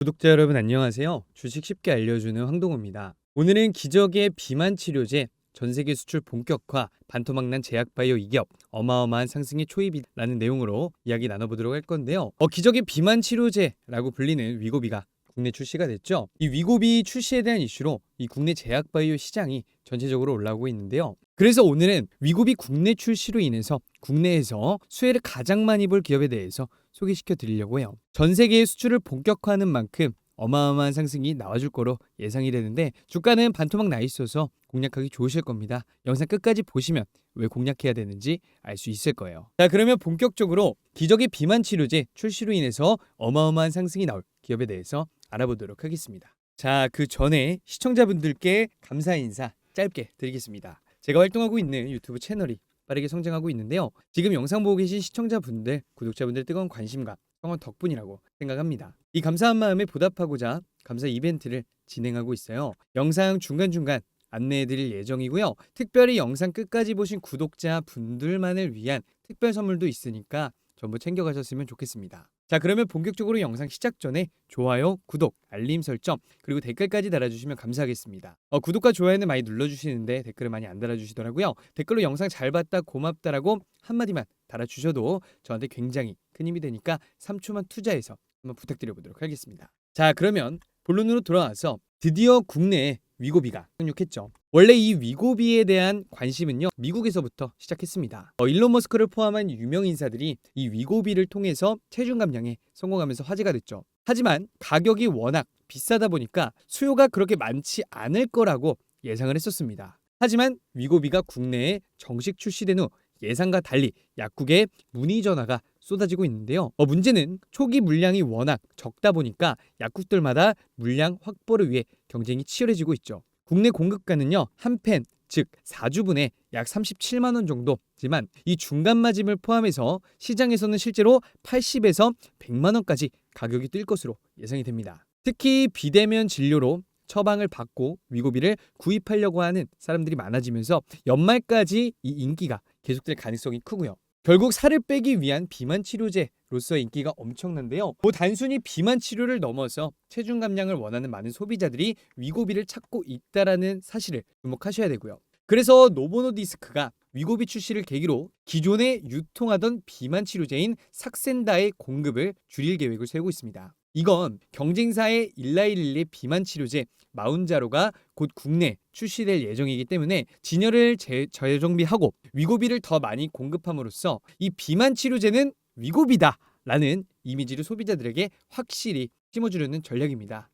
구독자 여러분 안녕하세요. 주식 쉽게 알려주는 황동호입니다. 오늘은 기적의 비만 치료제 전세계 수출 본격화 반토막난 제약바이오 2기업 어마어마한 상승의 초입이라는 내용으로 이야기 나눠보도록 할 건데요. 기적의 비만 치료제라고 불리는 위고비가 국내 출시가 됐죠. 이 위고비 출시에 대한 이슈로 이 국내 제약바이오 시장이 전체적으로 올라오고 있는데요. 그래서 오늘은 위고비 국내 출시로 인해서 국내에서 수혜를 가장 많이 볼 기업에 대해서 소개시켜 드리려고 해요. 전 세계의 수출을 본격화하는 만큼 어마어마한 상승이 나와줄 거로 예상이 되는데 주가는 반토막 나 있어서 공략하기 좋으실 겁니다. 영상 끝까지 보시면 왜 공략해야 되는지 알 수 있을 거예요. 자, 그러면 본격적으로 기적의 비만 치료제 출시로 인해서 어마어마한 상승이 나올 기업에 대해서 알아보도록 하겠습니다. 자, 그 전에 시청자분들께 감사 인사 짧게 드리겠습니다. 제가 활동하고 있는 유튜브 채널이 빠르게 성장하고 있는데요. 지금 영상 보고 계신 시청자분들, 구독자분들 뜨거운 관심과 성원 덕분이라고 생각합니다. 이 감사한 마음에 보답하고자 감사 이벤트를 진행하고 있어요. 영상 중간중간 안내해드릴 예정이고요. 특별히 영상 끝까지 보신 구독자 분들만을 위한 특별 선물도 있으니까 전부 챙겨가셨으면 좋겠습니다. 자, 그러면 본격적으로 영상 시작 전에 좋아요, 구독, 알림 설정, 그리고 댓글까지 달아주시면 감사하겠습니다. 구독과 좋아요는 많이 눌러주시는데 댓글을 많이 안 달아주시더라고요. 댓글로 영상 잘 봤다, 고맙다라고 한마디만 달아주셔도 저한테 굉장히 큰 힘이 되니까 3초만 투자해서 한번 부탁드려보도록 하겠습니다. 자, 그러면 본론으로 돌아와서 드디어 국내에 위고비가 상륙했죠. 원래 이 위고비에 대한 관심은요, 미국에서부터 시작했습니다. 일론 머스크를 포함한 유명 인사들이 이 위고비를 통해서 체중 감량에 성공하면서 화제가 됐죠. 하지만 가격이 워낙 비싸다 보니까 수요가 그렇게 많지 않을 거라고 예상을 했었습니다. 하지만 위고비가 국내에 정식 출시된 후 예상과 달리 약국에 문의 전화가 쏟아지고 있는데요. 문제는 초기 물량이 워낙 적다 보니까 약국들마다 물량 확보를 위해 경쟁이 치열해지고 있죠. 국내 공급가는요, 한 펜, 즉 4주분에 약 37만 원 정도지만 이 중간 마짐을 포함해서 시장에서는 실제로 80에서 100만 원까지 가격이 뛸 것으로 예상이 됩니다. 특히 비대면 진료로 처방을 받고 위고비를 구입하려고 하는 사람들이 많아지면서 연말까지 이 인기가 계속될 가능성이 크고요. 결국 살을 빼기 위한 비만 치료제로서의 인기가 엄청난데요. 단순히 비만 치료를 넘어서 체중 감량을 원하는 많은 소비자들이 위고비를 찾고 있다라는 사실을 주목하셔야 되고요. 그래서 노보노디스크가 위고비 출시를 계기로 기존에 유통하던 비만 치료제인 삭센다의 공급을 줄일 계획을 세우고 있습니다. 이건 경쟁사의 일라이릴리 비만 치료제 마운자로가 곧 국내 출시될 예정이기 때문에 진열을 재정비하고 위고비를 더 많이 공급함으로써 이 비만 치료제는 위고비다 라는 이미지를 소비자들에게 확실히 심어주려는 전략입니다.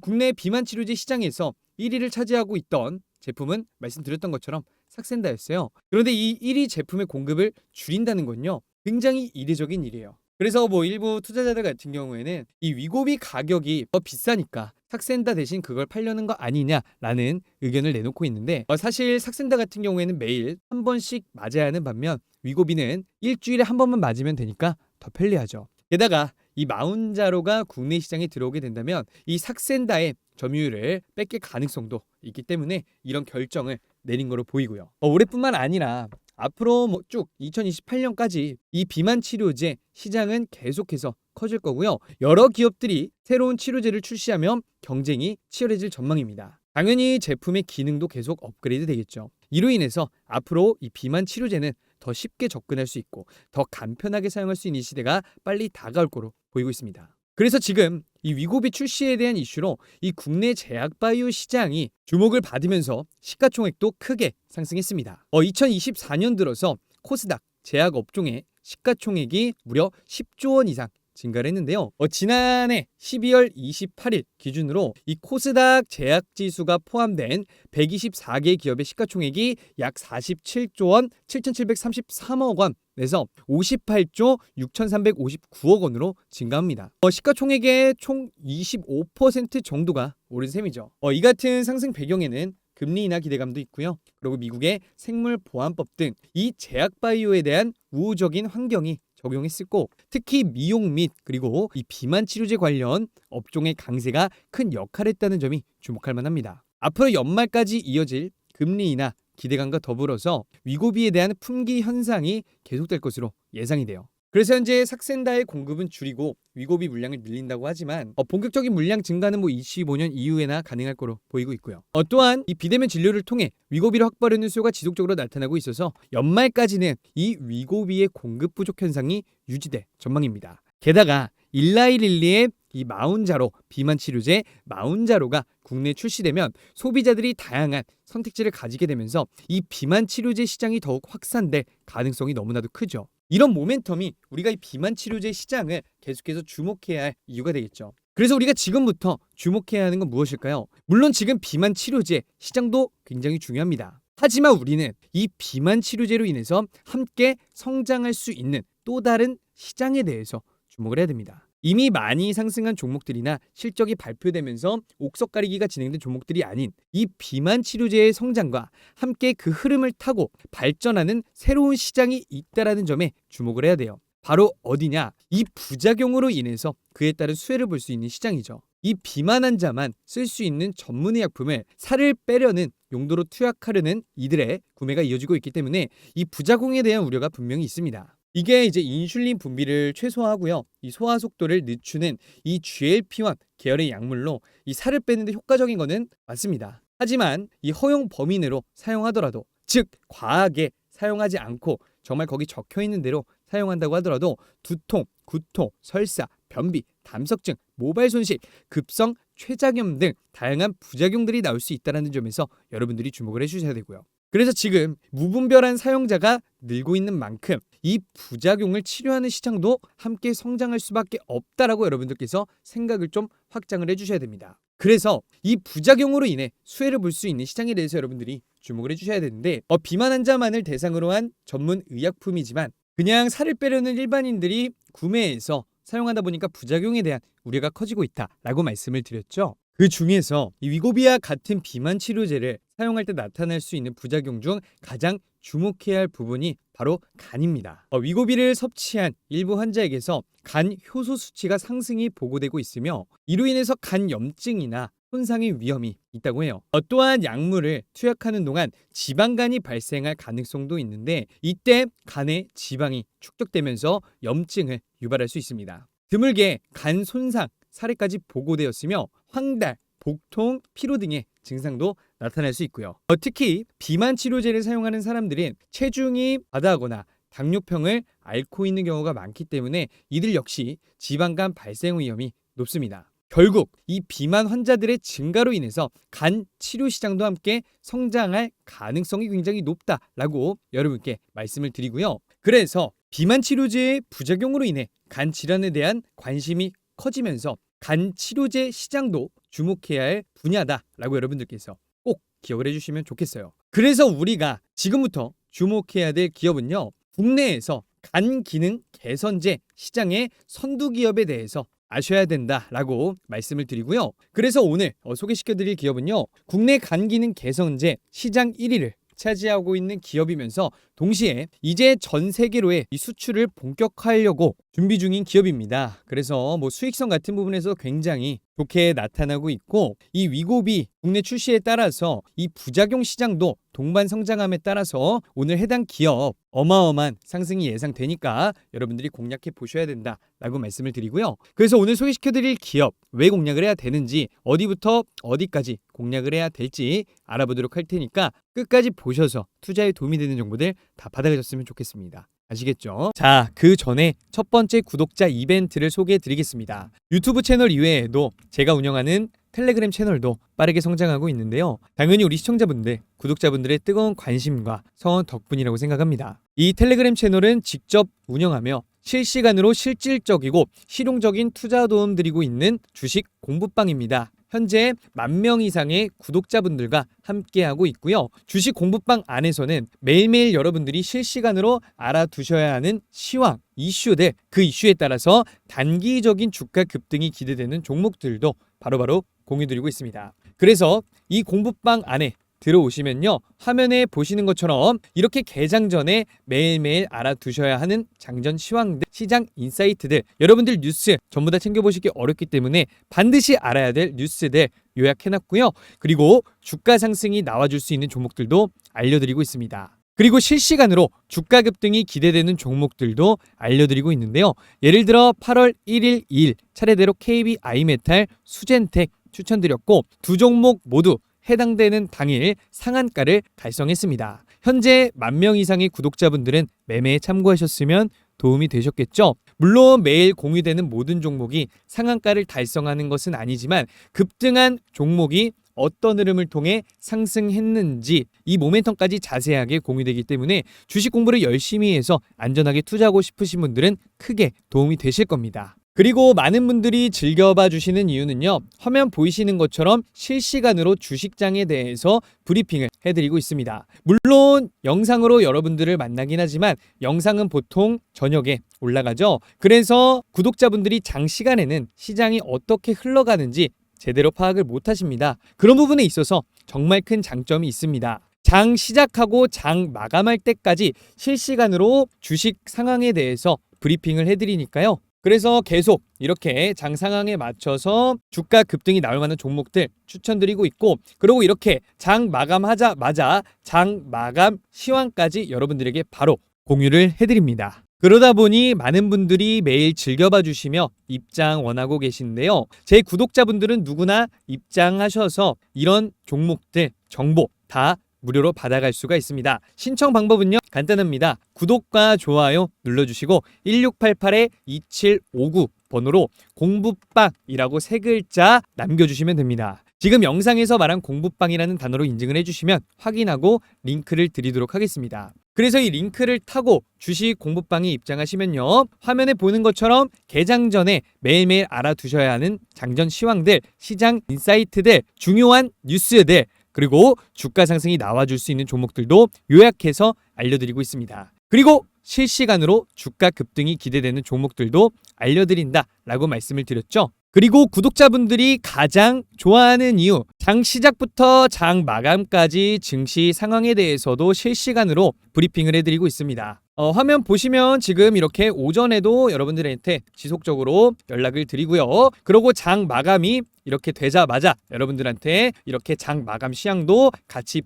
국내 비만 치료제 시장에서 1위를 차지하고 있던 제품은 말씀드렸던 것처럼 삭센다였어요. 그런데 이 1위 제품의 공급을 줄인다는 건요, 굉장히 이례적인 일이에요. 그래서 일부 투자자들 같은 경우에는 이 위고비 가격이 더 비싸니까 삭센다 대신 그걸 팔려는 거 아니냐라는 의견을 내놓고 있는데, 사실 삭센다 같은 경우에는 매일 한 번씩 맞아야 하는 반면 위고비는 일주일에 한 번만 맞으면 되니까 더 편리하죠. 게다가 이 마운자로가 국내 시장에 들어오게 된다면 이 삭센다의 점유율을 뺏길 가능성도 있기 때문에 이런 결정을 내린 거로 보이고요. 올해뿐만 아니라 앞으로 쭉 2028년까지 이 비만 치료제 시장은 계속해서 커질 거고요. 여러 기업들이 새로운 치료제를 출시하면 경쟁이 치열해질 전망입니다. 당연히 제품의 기능도 계속 업그레이드 되겠죠. 이로 인해서 앞으로 이 비만 치료제는 더 쉽게 접근할 수 있고 더 간편하게 사용할 수 있는 시대가 빨리 다가올 거로 보이고 있습니다. 그래서 지금 이 위고비 출시에 대한 이슈로 이 국내 제약바이오 시장이 주목을 받으면서 시가총액도 크게 상승했습니다. 2024년 들어서 코스닥 제약 업종의 시가총액이 무려 10조 원 이상 증가를 했는데요. 지난해 12월 28일 기준으로 이 코스닥 제약 지수가 포함된 124개 기업의 시가총액이 약 47조 원 7,733억 원에서 58조 6,359억 원으로 증가합니다. 시가총액의 총 25% 정도가 오른 셈이죠. 이 같은 상승 배경에는 금리 인하 기대감도 있고요. 그리고 미국의 생물보안법 등 이 제약바이오에 대한 우호적인 환경이 적용했었고, 특히 미용 및 그리고 이 비만 치료제 관련 업종의 강세가 큰 역할을 했다는 점이 주목할 만합니다. 앞으로 연말까지 이어질 금리 인하 기대감과 더불어서 위고비에 대한 품귀 현상이 계속될 것으로 예상이 돼요. 그래서 현재 삭센다의 공급은 줄이고 위고비 물량을 늘린다고 하지만 본격적인 물량 증가는 25년 이후에나 가능할 거로 보이고 있고요. 또한 이 비대면 진료를 통해 위고비를 확보하려는 수요가 지속적으로 나타나고 있어서 연말까지는 이 위고비의 공급 부족 현상이 유지될 전망입니다. 게다가 일라이릴리의 이 마운자로 비만 치료제 마운자로가 국내에 출시되면 소비자들이 다양한 선택지를 가지게 되면서 이 비만 치료제 시장이 더욱 확산될 가능성이 너무나도 크죠. 이런 모멘텀이 우리가 이 비만 치료제 시장을 계속해서 주목해야 할 이유가 되겠죠. 그래서 우리가 지금부터 주목해야 하는 건 무엇일까요? 물론 지금 비만 치료제 시장도 굉장히 중요합니다. 하지만 우리는 이 비만 치료제로 인해서 함께 성장할 수 있는 또 다른 시장에 대해서 주목을 해야 됩니다. 이미 많이 상승한 종목들이나 실적이 발표되면서 옥석 가리기가 진행된 종목들이 아닌 이 비만 치료제의 성장과 함께 그 흐름을 타고 발전하는 새로운 시장이 있다라는 점에 주목을 해야 돼요. 바로 어디냐? 이 부작용으로 인해서 그에 따른 수혜를 볼 수 있는 시장이죠. 이 비만 환자만 쓸 수 있는 전문의약품을 살을 빼려는 용도로 투약하려는 이들의 구매가 이어지고 있기 때문에 이 부작용에 대한 우려가 분명히 있습니다. 이게 이제 인슐린 분비를 최소화하고요. 이 소화 속도를 늦추는 이 GLP-1 계열의 약물로 이 살을 빼는 데 효과적인 거는 맞습니다. 하지만 이 허용 범위 내로 사용하더라도, 즉 과하게 사용하지 않고 정말 거기 적혀 있는 대로 사용한다고 하더라도 두통, 구토, 설사, 변비, 담석증, 모발 손실, 급성 췌장염 등 다양한 부작용들이 나올 수 있다는 점에서 여러분들이 주목을 해주셔야 되고요. 그래서 지금 무분별한 사용자가 늘고 있는 만큼 이 부작용을 치료하는 시장도 함께 성장할 수밖에 없다라고 여러분들께서 생각을 좀 확장을 해주셔야 됩니다. 그래서 이 부작용으로 인해 수혜를 볼 수 있는 시장에 대해서 여러분들이 주목을 해주셔야 되는데 비만 환자만을 대상으로 한 전문 의약품이지만 그냥 살을 빼려는 일반인들이 구매해서 사용하다 보니까 부작용에 대한 우려가 커지고 있다라고 말씀을 드렸죠. 그 중에서 이 위고비와 같은 비만 치료제를 사용할 때 나타날 수 있는 부작용 중 가장 주목해야 할 부분이 바로 간입니다. 위고비를 섭취한 일부 환자에게서 간 효소 수치가 상승이 보고되고 있으며 이로 인해서 간 염증이나 손상의 위험이 있다고 해요. 또한 약물을 투약하는 동안 지방간이 발생할 가능성도 있는데 이때 간에 지방이 축적되면서 염증을 유발할 수 있습니다. 드물게 간 손상 사례까지 보고되었으며 황달, 복통, 피로 등의 증상도 나타날 수 있고요. 특히 비만 치료제를 사용하는 사람들은 체중이 과다하거나 당뇨병을 앓고 있는 경우가 많기 때문에 이들 역시 지방간 발생 위험이 높습니다. 결국 이 비만 환자들의 증가로 인해서 간 치료 시장도 함께 성장할 가능성이 굉장히 높다라고 여러분께 말씀을 드리고요. 그래서 비만 치료제의 부작용으로 인해 간 질환에 대한 관심이 커지면서 간 치료제 시장도 주목해야 할 분야다라고 여러분들께서 꼭 기억을 해주시면 좋겠어요. 그래서 우리가 지금부터 주목해야 될 기업은요, 국내에서 간 기능 개선제 시장의 선두 기업에 대해서 아셔야 된다라고 말씀을 드리고요. 그래서 오늘 소개시켜드릴 기업은요, 국내 간 기능 개선제 시장 1위를 차지하고 있는 기업이면서 동시에 이제 전 세계로의 이 수출을 본격화하려고 준비 중인 기업입니다. 그래서 수익성 같은 부분에서 굉장히 좋게 나타나고 있고 이 위고비 국내 출시에 따라서 이 부작용 시장도 동반 성장함에 따라서 오늘 해당 기업 어마어마한 상승이 예상되니까 여러분들이 공략해 보셔야 된다라고 말씀을 드리고요. 그래서 오늘 소개시켜드릴 기업 왜 공략을 해야 되는지 어디부터 어디까지 공략을 해야 될지 알아보도록 할 테니까 끝까지 보셔서 투자에 도움이 되는 정보들 다 받아가셨으면 좋겠습니다. 아시겠죠? 자, 그 전에 첫 번째 구독자 이벤트를 소개해 드리겠습니다. 유튜브 채널 이외에도 제가 운영하는 텔레그램 채널도 빠르게 성장하고 있는데요. 당연히 우리 시청자분들, 구독자분들의 뜨거운 관심과 성원 덕분이라고 생각합니다. 이 텔레그램 채널은 직접 운영하며 실시간으로 실질적이고 실용적인 투자 도움 드리고 있는 주식 공부방입니다. 현재 10,000명 이상의 구독자분들과 함께하고 있고요. 주식 공부방 안에서는 매일매일 여러분들이 실시간으로 알아두셔야 하는 시황, 이슈들, 그 이슈에 따라서 단기적인 주가 급등이 기대되는 종목들도 바로바로 공유드리고 있습니다. 그래서 이 공부방 안에 들어오시면요, 화면에 보시는 것처럼 이렇게 개장 전에 매일매일 알아두셔야 하는 장전 시황들, 시장 인사이트들, 여러분들 뉴스 전부 다 챙겨보시기 어렵기 때문에 반드시 알아야 될 뉴스들 요약해놨고요. 그리고 주가 상승이 나와줄 수 있는 종목들도 알려드리고 있습니다. 그리고 실시간으로 주가 급등이 기대되는 종목들도 알려드리고 있는데요. 예를 들어 8월 1일, 2일 차례대로 KB 아이메탈, 수젠텍 추천드렸고 두 종목 모두 해당되는 당일 상한가를 달성했습니다. 현재 10,000명 이상의 구독자분들은 매매에 참고하셨으면 도움이 되셨겠죠? 물론 매일 공유되는 모든 종목이 상한가를 달성하는 것은 아니지만 급등한 종목이 어떤 흐름을 통해 상승했는지 이 모멘텀까지 자세하게 공유되기 때문에 주식 공부를 열심히 해서 안전하게 투자하고 싶으신 분들은 크게 도움이 되실 겁니다. 그리고 많은 분들이 즐겨봐 주시는 이유는요. 화면 보이시는 것처럼 실시간으로 주식장에 대해서 브리핑을 해드리고 있습니다. 물론 영상으로 여러분들을 만나긴 하지만 영상은 보통 저녁에 올라가죠. 그래서 구독자분들이 장시간에는 시장이 어떻게 흘러가는지 제대로 파악을 못하십니다. 그런 부분에 있어서 정말 큰 장점이 있습니다. 장 시작하고 장 마감할 때까지 실시간으로 주식 상황에 대해서 브리핑을 해드리니까요. 그래서 계속 이렇게 장 상황에 맞춰서 주가 급등이 나올 만한 종목들 추천드리고 있고 그리고 이렇게 장 마감하자마자 장 마감 시황까지 여러분들에게 바로 공유를 해드립니다. 그러다 보니 많은 분들이 매일 즐겨봐 주시며 입장 원하고 계신데요. 제 구독자분들은 누구나 입장하셔서 이런 종목들 정보 다 무료로 받아갈 수가 있습니다. 신청 방법은요. 간단합니다. 구독과 좋아요 눌러주시고 1688-2759 번호로 공부빵이라고 3글자 남겨주시면 됩니다. 지금 영상에서 말한 공부빵이라는 단어로 인증을 해주시면 확인하고 링크를 드리도록 하겠습니다. 그래서 이 링크를 타고 주식 공부빵에 입장하시면요. 화면에 보는 것처럼 개장 전에 매일매일 알아두셔야 하는 장전 시황들, 시장 인사이트들, 중요한 뉴스들 그리고 주가 상승이 나와줄 수 있는 종목들도 요약해서 알려드리고 있습니다. 그리고 실시간으로 주가 급등이 기대되는 종목들도 알려드린다라고 말씀을 드렸죠. 그리고 구독자분들이 가장 좋아하는 이유, 장 시작부터 장 마감까지 증시 상황에 대해서도 실시간으로 브리핑을 해드리고 있습니다. 화면 보시면 지금 이렇게 오전에도 여러분들한테 지속적으로 연락을 드리고요. 그리고 장 마감이 이렇게 되자마자 여러분들한테 이렇게 장 마감 시향도 같이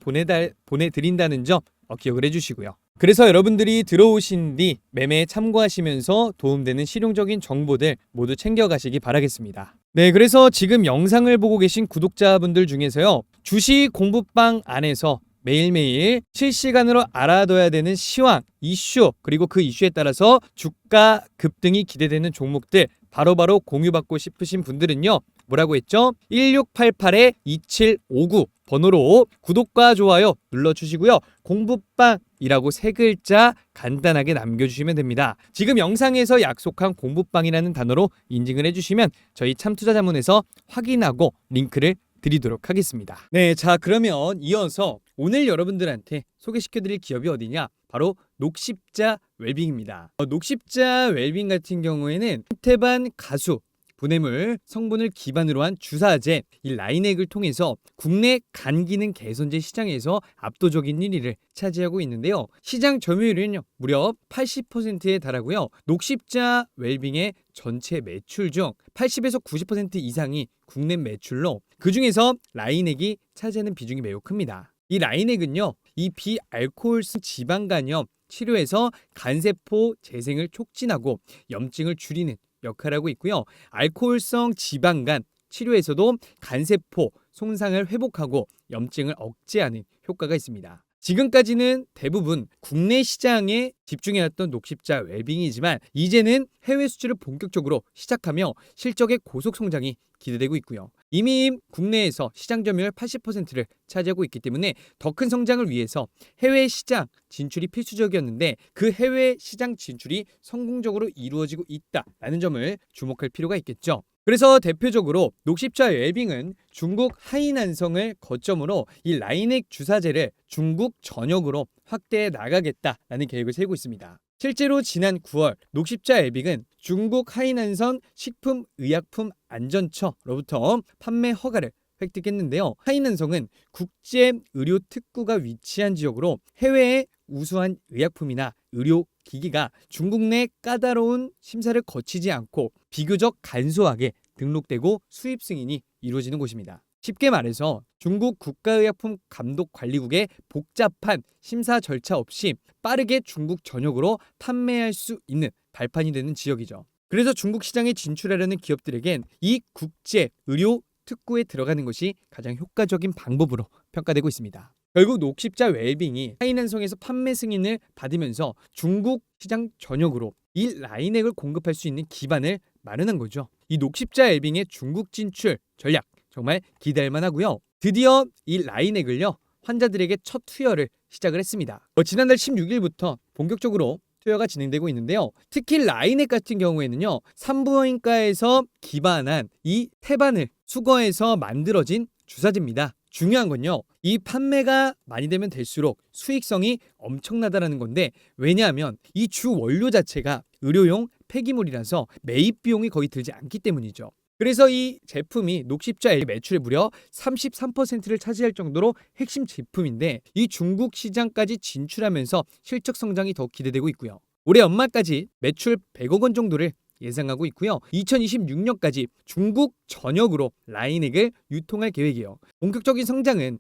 보내드린다는 점 기억을 해주시고요. 그래서 여러분들이 들어오신 뒤 매매에 참고하시면서 도움되는 실용적인 정보들 모두 챙겨가시기 바라겠습니다. 네, 그래서 지금 영상을 보고 계신 구독자분들 중에서요. 주식 공부방 안에서 매일매일 실시간으로 알아둬야 되는 시황, 이슈, 그리고 그 이슈에 따라서 주가 급등이 기대되는 종목들 바로바로 공유받고 싶으신 분들은요. 뭐라고 했죠? 1688-2759 번호로 구독과 좋아요 눌러주시고요. 공부빵이라고 3글자 간단하게 남겨주시면 됩니다. 지금 영상에서 약속한 공부빵이라는 단어로 인증을 해주시면 저희 참투자자문에서 확인하고 링크를 드리도록 하겠습니다. 네, 자 그러면 이어서 오늘 여러분들한테 소개시켜드릴 기업이 어디냐? 바로 녹십자 웰빙입니다. 녹십자 웰빙 같은 경우에는 태반 가수 분해물 성분을 기반으로 한 주사제 이 라인액을 통해서 국내 간 기능 개선제 시장에서 압도적인 1위를 차지하고 있는데요. 시장 점유율은 무려 80%에 달하고요. 녹십자 웰빙의 전체 매출 중 80에서 90% 이상이 국내 매출로 그중에서 라인액이 차지하는 비중이 매우 큽니다. 이 라인액은요. 이 비알코올성 지방간염 치료에서 간세포 재생을 촉진하고 염증을 줄이는 역할을 하고 있고요. 알코올성 지방간 치료에서도 간세포 손상을 회복하고 염증을 억제하는 효과가 있습니다. 지금까지는 대부분 국내 시장에 집중해왔던 녹십자 웰빙이지만 이제는 해외 수출을 본격적으로 시작하며 실적의 고속 성장이 기대되고 있고요. 이미 국내에서 시장 점유율 80%를 차지하고 있기 때문에 더 큰 성장을 위해서 해외 시장 진출이 필수적이었는데 그 해외 시장 진출이 성공적으로 이루어지고 있다라는 점을 주목할 필요가 있겠죠. 그래서 대표적으로 녹십자 웰빙은 중국 하이난성을 거점으로 이 라인액 주사제를 중국 전역으로 확대해 나가겠다라는 계획을 세우고 있습니다. 실제로 지난 9월 녹십자 웰빙은 중국 하이난성 식품의약품안전처로부터 판매 허가를 획득했는데요. 하이난성은 국제의료특구가 위치한 지역으로 해외의 우수한 의약품이나 의료기기가 중국 내 까다로운 심사를 거치지 않고 비교적 간소하게 등록되고 수입 승인이 이루어지는 곳입니다. 쉽게 말해서 중국 국가의약품감독관리국의 복잡한 심사 절차 없이 빠르게 중국 전역으로 판매할 수 있는 발판이 되는 지역이죠. 그래서 중국 시장에 진출하려는 기업들에겐 이 국제 의료 특구에 들어가는 것이 가장 효과적인 방법으로 평가되고 있습니다. 결국 녹십자 웰빙이 하이난성에서 판매 승인을 받으면서 중국 시장 전역으로 이 라인액을 공급할 수 있는 기반을 마련한 거죠. 이 녹십자 웰빙의 중국 진출 전략 정말 기대할 만하고요. 드디어 이 라인액을요 환자들에게 첫 투여를 시작을 했습니다. 지난달 16일부터 본격적으로 투여가 진행되고 있는데요. 특히 라인액 같은 경우에는요. 산부인과에서 기반한 이 태반을 수거해서 만들어진 주사제입니다. 중요한 건요. 이 판매가 많이 되면 될수록 수익성이 엄청나다라는 건데 왜냐하면 이 주 원료 자체가 의료용 폐기물이라서 매입 비용이 거의 들지 않기 때문이죠. 그래서 이 제품이 녹십자 매출의 무려 33%를 차지할 정도로 핵심 제품인데 이 중국 시장까지 진출하면서 실적 성장이 더 기대되고 있고요. 올해 연말까지 매출 100억 원 정도를 예상하고 있고요. 2026년까지 중국 전역으로 라인액을 유통할 계획이에요. 본격적인 성장은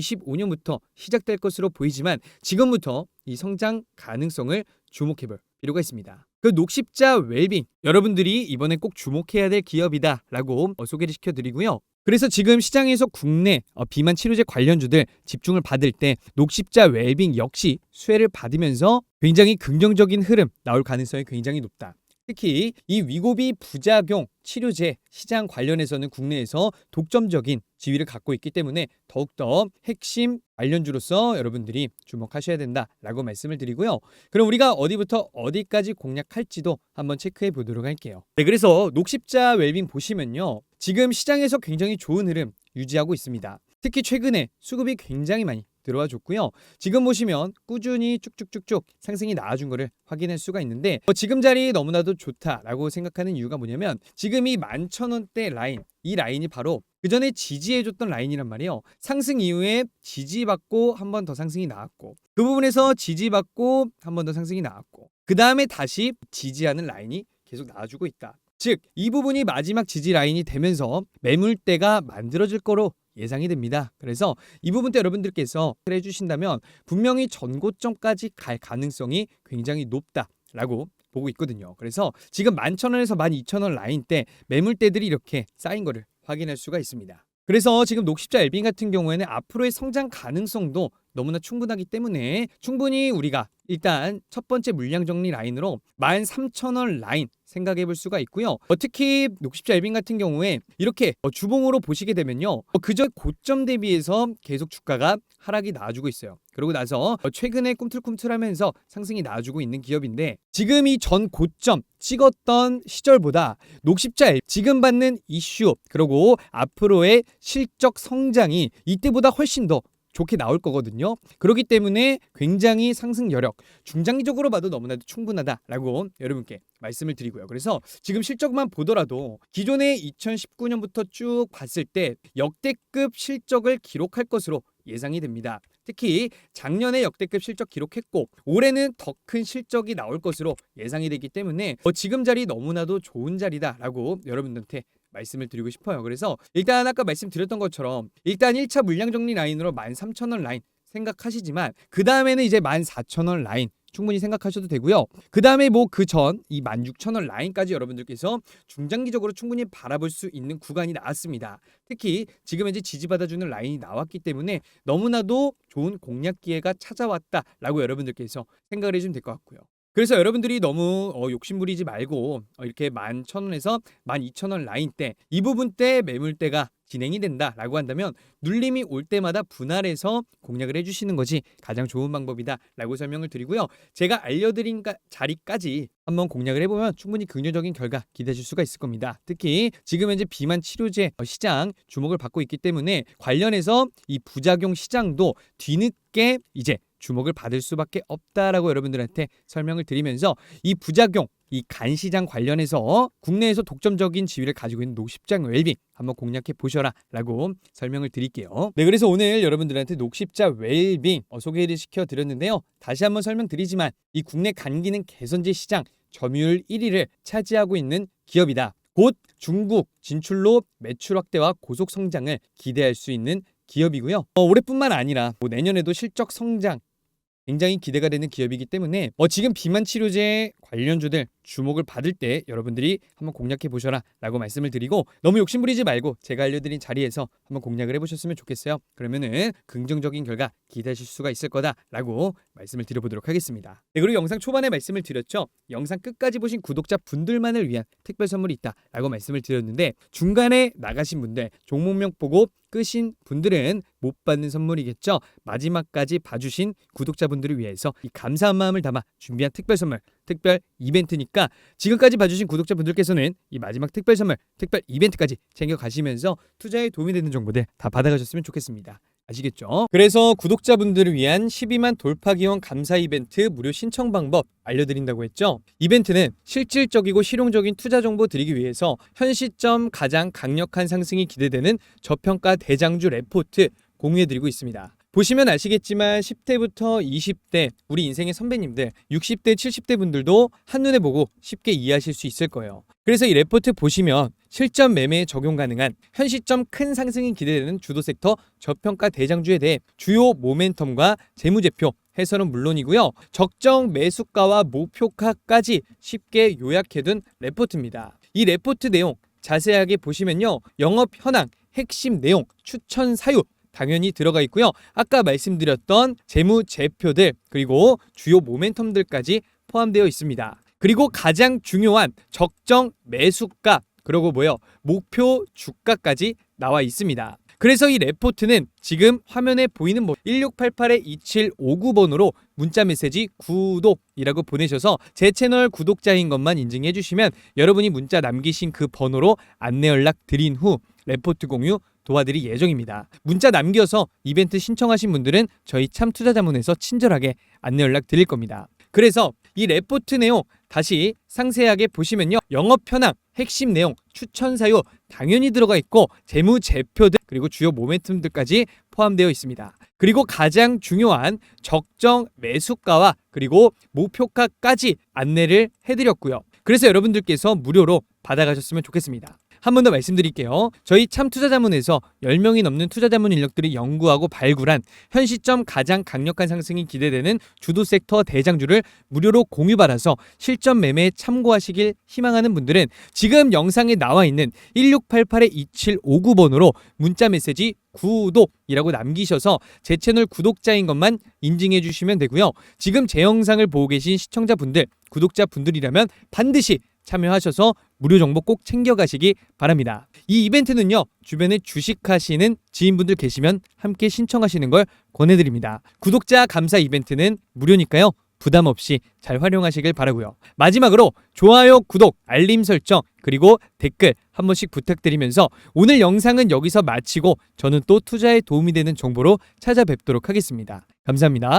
2025년부터 시작될 것으로 보이지만 지금부터 이 성장 가능성을 주목해볼 필요가 있습니다. 그 녹십자 웰빙 여러분들이 이번에 꼭 주목해야 될 기업이다 라고 소개를 시켜드리고요. 그래서 지금 시장에서 국내 비만 치료제 관련주들 집중을 받을 때 녹십자 웰빙 역시 수혜를 받으면서 굉장히 긍정적인 흐름 나올 가능성이 굉장히 높다. 특히 이 위고비 부작용 치료제 시장 관련해서는 국내에서 독점적인 지위를 갖고 있기 때문에 더욱더 핵심 관련주로서 여러분들이 주목하셔야 된다라고 말씀을 드리고요. 그럼 우리가 어디부터 어디까지 공략할지도 한번 체크해 보도록 할게요. 네, 그래서 녹십자 웰빙 보시면요. 지금 시장에서 굉장히 좋은 흐름 유지하고 있습니다. 특히 최근에 수급이 굉장히 많이 들어와 줬고요. 지금 보시면 꾸준히 쭉쭉쭉쭉 상승이 나와준 거를 확인할 수가 있는데 지금 자리 너무나도 좋다라고 생각하는 이유가 뭐냐면 지금 이 11,000원대 라인 이 라인이 바로 그 전에 지지해줬던 라인이란 말이에요. 상승 이후에 지지받고 한 번 더 상승이 나왔고 그 부분에서 지지받고 한 번 더 상승이 나왔고 그 다음에 다시 지지하는 라인이 계속 나와주고 있다. 즉 이 부분이 마지막 지지 라인이 되면서 매물대가 만들어질 거로 예상이 됩니다. 그래서 이 부분 때 여러분들께서 해주신다면 분명히 전고점까지 갈 가능성이 굉장히 높다라고 보고 있거든요. 그래서 지금 11,000원에서 12,000원 라인 때 매물대들이 이렇게 쌓인 거를 확인할 수가 있습니다. 그래서 지금 녹십자 웰빙 같은 경우에는 앞으로의 성장 가능성도 너무나 충분하기 때문에 충분히 우리가 일단 첫 번째 물량 정리 라인으로 13,000원 라인 생각해 볼 수가 있고요. 특히 녹십자 웰빙 같은 경우에 이렇게 주봉으로 보시게 되면요. 그저 고점 대비해서 계속 주가가 하락이 나와주고 있어요. 그러고 나서 최근에 꿈틀꿈틀하면서 상승이 나와주고 있는 기업인데 지금 이 전 고점 찍었던 시절보다 녹십자 지금 받는 이슈 그리고 앞으로의 실적 성장이 이때보다 훨씬 더 좋게 나올 거거든요. 그렇기 때문에 굉장히 상승 여력 중장기적으로 봐도 너무나도 충분하다라고 여러분께 말씀을 드리고요. 그래서 지금 실적만 보더라도 기존의 2019년부터 쭉 봤을 때 역대급 실적을 기록할 것으로 예상이 됩니다. 특히 작년에 역대급 실적 기록했고 올해는 더 큰 실적이 나올 것으로 예상이 되기 때문에 지금 자리 너무나도 좋은 자리다라고 여러분들한테 말씀을 드리고 싶어요. 그래서 일단 아까 말씀드렸던 것처럼 일단 1차 물량 정리 라인으로 13,000원 라인 생각하시지만 그 다음에는 이제 14,000원 라인 충분히 생각하셔도 되고요. 그 다음에 뭐 그 전 이 16,000원 라인까지 여러분들께서 중장기적으로 충분히 바라볼 수 있는 구간이 나왔습니다. 특히 지금 현재 지지받아주는 라인이 나왔기 때문에 너무나도 좋은 공략 기회가 찾아왔다라고 여러분들께서 생각을 해주면 될 것 같고요. 그래서 여러분들이 너무 욕심부리지 말고 이렇게 11,000원에서 12,000원 라인 때 이 부분 때 매물대가 진행이 된다라고 한다면 눌림이 올 때마다 분할해서 공략을 해주시는 것이 가장 좋은 방법이다라고 설명을 드리고요. 제가 알려드린 자리까지 한번 공략을 해보면 충분히 긍정적인 결과 기대하실 수가 있을 겁니다. 특히 지금 현재 비만 치료제 시장 주목을 받고 있기 때문에 관련해서 이 부작용 시장도 뒤늦게 이제 주목을 받을 수밖에 없다라고 여러분들한테 설명을 드리면서 이 부작용 이 간 시장 관련해서 국내에서 독점적인 지위를 가지고 있는 녹십자 웰빙 한번 공략해 보셔라 라고 설명을 드릴게요. 네, 그래서 오늘 여러분들한테 녹십자 웰빙 소개를 시켜드렸는데요. 다시 한번 설명드리지만 이 국내 간 기능 개선제 시장 점유율 1위를 차지하고 있는 기업이다. 곧 중국 진출로 매출 확대와 고속 성장을 기대할 수 있는 기업이고요. 올해뿐만 아니라 내년에도 실적 성장 굉장히 기대가 되는 기업이기 때문에 지금 비만 치료제 관련주들 주목을 받을 때 여러분들이 한번 공략해 보셔라 라고 말씀을 드리고, 너무 욕심부리지 말고 제가 알려드린 자리에서 한번 공략을 해보셨으면 좋겠어요. 그러면은 긍정적인 결과 기대하실 수가 있을 거다라고 말씀을 드려보도록 하겠습니다. 네, 그리고 영상 초반에 말씀을 드렸죠. 영상 끝까지 보신 구독자 분들만을 위한 특별 선물이 있다라고 말씀을 드렸는데, 중간에 나가신 분들 종목명 보고 끄신 분들은 못 받는 선물이겠죠. 마지막까지 봐주신 구독자분들을 위해서 이 감사한 마음을 담아 준비한 특별 선물, 특별 이벤트니까 지금까지 봐주신 구독자분들께서는 이 마지막 특별 선물, 특별 이벤트까지 챙겨가시면서 투자에 도움이 되는 정보들 다 받아가셨으면 좋겠습니다. 아시겠죠? 그래서 구독자분들을 위한 12만 돌파 기원 감사 이벤트 무료 신청 방법 알려드린다고 했죠. 이벤트는 실질적이고 실용적인 투자 정보 드리기 위해서 현 시점 가장 강력한 상승이 기대되는 저평가 대장주 레포트 공유해드리고 있습니다. 보시면 아시겠지만 10대부터 20대 우리 인생의 선배님들, 60대 70대 분들도 한눈에 보고 쉽게 이해하실 수 있을 거예요. 그래서 이 레포트 보시면 실전 매매에 적용 가능한 현 시점 큰 상승이 기대되는 주도 섹터 저평가 대장주에 대해 주요 모멘텀과 재무제표 해설은 물론이고요, 적정 매수가와 목표가까지 쉽게 요약해둔 레포트입니다. 이 레포트 내용 자세하게 보시면요, 영업 현황, 핵심 내용, 추천 사유 당연히 들어가 있고요, 아까 말씀드렸던 재무제표들 그리고 주요 모멘텀들까지 포함되어 있습니다. 그리고 가장 중요한 적정 매수가 그리고 목표 주가까지 나와 있습니다. 그래서 이 레포트는 지금 화면에 보이는 1688-2759번으로 문자 메시지 구독이라고 보내셔서 제 채널 구독자인 것만 인증해 주시면 여러분이 문자 남기신 그 번호로 안내 연락 드린 후 레포트 공유 도와드릴 예정입니다. 문자 남겨서 이벤트 신청하신 분들은 저희 참투자자문에서 친절하게 안내 연락 드릴 겁니다. 그래서 이 레포트 내용 다시 상세하게 보시면요, 영업 현황, 핵심 내용, 추천 사유 당연히 들어가 있고 재무제표들 그리고 주요 모멘텀들까지 포함되어 있습니다. 그리고 가장 중요한 적정 매수가와 그리고 목표가까지 안내를 해드렸고요. 그래서 여러분들께서 무료로 받아가셨으면 좋겠습니다. 한 번 더 말씀드릴게요. 저희 참투자자문에서 10명이 넘는 투자자문 인력들이 연구하고 발굴한 현 시점 가장 강력한 상승이 기대되는 주도 섹터 대장주를 무료로 공유받아서 실전 매매에 참고하시길 희망하는 분들은 지금 영상에 나와 있는 1688-2759번으로 문자 메시지 구독이라고 남기셔서 제 채널 구독자인 것만 인증해 주시면 되고요. 지금 제 영상을 보고 계신 시청자분들, 구독자분들이라면 반드시 참여하셔서 무료 정보 꼭 챙겨가시기 바랍니다. 이 이벤트는요, 주변에 주식하시는 지인분들 계시면 함께 신청하시는 걸 권해드립니다. 구독자 감사 이벤트는 무료니까요, 부담 없이 잘 활용하시길 바라고요. 마지막으로 좋아요, 구독, 알림 설정 그리고 댓글 한 번씩 부탁드리면서 오늘 영상은 여기서 마치고 저는 또 투자에 도움이 되는 정보로 찾아뵙도록 하겠습니다. 감사합니다.